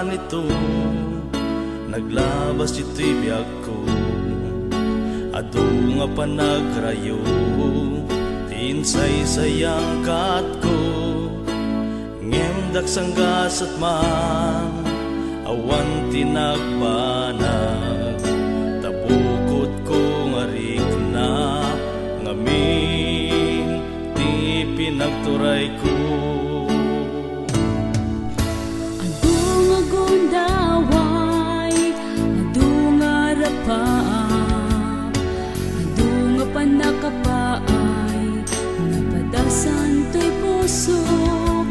nito, naglabas ito'y biyag ko. Ado nga panagrayo, tinsay sayang kat ko. Ngem daksanggas at man, awan tinagbanag. Tabukot ko ngarik na, ngamin di pinagturay ko. Ado nga gundaway, ado nga rapaap, ado nga panakapaay, napadasan to'y pusok.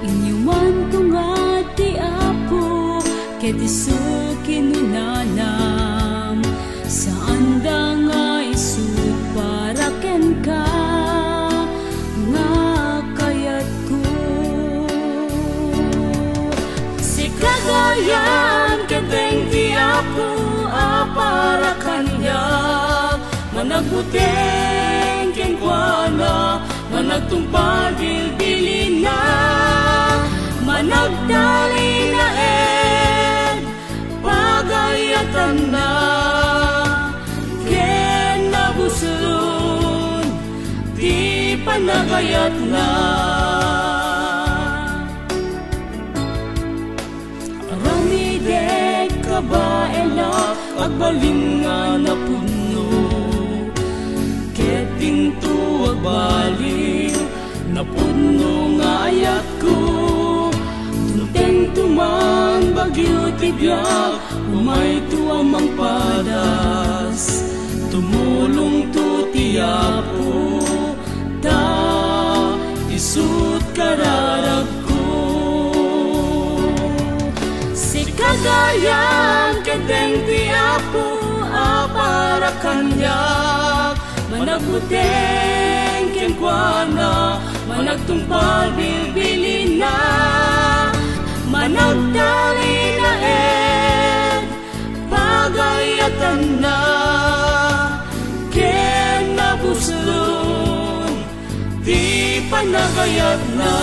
Inyuman ko nga ti Apo, ket isu kinunanam, saan da nga isut para ken ka, nga kayat ko. Si kagayan keteng ti Apo, para kanya, managbuteng ken kuana, managtumpad bilbilin na, managdali na pagayatan na, ken nabuslon di panagayat na. Aramidek kabaelak agbalin nga na puno, ket dinto agbalin na puno nga ayat ko. Tunteng tuman bagyo tibyak, umay tuamang padas, tumulong to ti Apo, ta isut kararag ko. Si kagayan kedeng ti Apo, para kanyak, managbuteng ken kuana, managtumpal bilbilin na, managdali na pagayatan na, ken nabuslon di panagayat na.